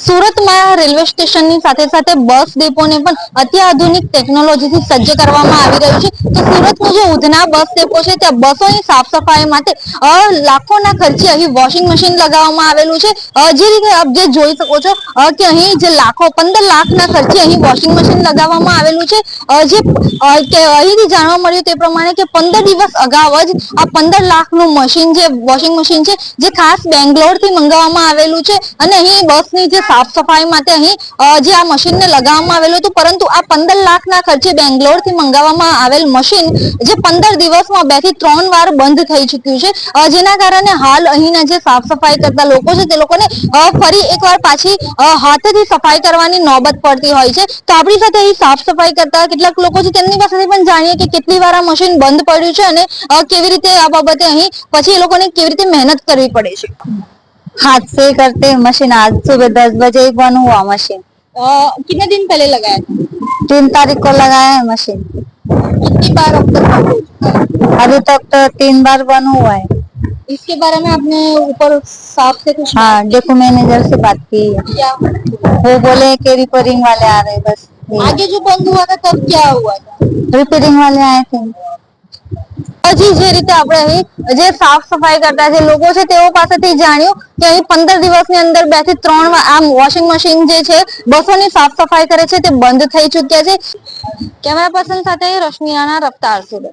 સુરતમાં રેલવે સ્ટેશનની સાથે સાથે બસ ડેપોને પણ અત્યાધુનિક ટેકનોલોજીથી સજ્જ કરવામાં આવી રહ્યું છે. તો સુરતનું જે ઉધના બસ ડેપો છે ત્યાં બસોની સાફ સફાઈ માટે લાખોના ખર્ચે અહીં વોશિંગ મશીન લગાવવામાં આવેલું છે. જે રીતે આપ જે જોઈ શકો છો કે અહીં જે 15 લાખના ખર્ચે અહીં વોશિંગ મશીન લગાવવામાં આવેલું છે. અહીંથી જાણવા મળ્યું તે પ્રમાણે કે 15 દિવસ અગાઉ જ આ 15 લાખનું મશીન જે વોશિંગ મશીન છે જે ખાસ બેંગ્લોરથી મંગાવવામાં આવેલું છે અને અહીં બસની જે સાફ સફાઈ માટે અહીં જે આ મશીનને લગાવવામાં આવેલું હતું, પરંતુ આ 15 લાખના ખર્ચે બેંગ્લોરથી મંગાવવામાં આવેલ મશીન જે 15 દિવસમાં 2 થી 3 વાર બંધ થઈ ચુક્યું છે. જેના કારણે હાલ અહીંના જે સાફ સફાઈ કરતા લોકો છે તે લોકોને ફરી એકવાર પાછી હાથેથી સફાઈ કરવાની નોબત પડતી હોય છે. તો આપણી સાથે અહીં સાફ સફાઈ કરતા કેટલાક લોકો છે તેમની પાસેથી પણ જાણીએ કે કેટલી વાર આ મશીન બંધ પડ્યું છે અને કેવી રીતે આ બાબતે અહીં પછી એ લોકોને કેવી રીતે મહેનત કરવી પડે છે. हाथ से करते हैं मशीन। आज सुबह 10 बजे ही बंद हुआ मशीन। कितने दिन पहले लगाया था? 3 तारीख को लगाया है मशीन। कितनी बार अब तक बंद हो चुका है? अभी तक तो 3 बार बंद हुआ है। इसके बारे में आपने ऊपर साफ से कुछ हाँ, देखो मैनेजर से बात की है। क्या वो बोले कि रिपेयरिंग वाले आ रहे, बस आगे जो बंद हुआ था तब क्या हुआ था? रिपेयरिंग वाले आए थे। હજી જે રીતે આપણે અહીં જે સાફ સફાઈ કરતા જે લોકો છે તેઓ પાસેથી જાણ્યું કે અહીં 15 દિવસની અંદર 2 થી 3 વાર આ વોશિંગ મશીન જે છે બસોની સાફ સફાઈ કરે છે તે બંધ થઈ ચુક્યા છે. કેમેરા પર્સન સાથે રશ્મિ રાણા, રફતાર સુરત.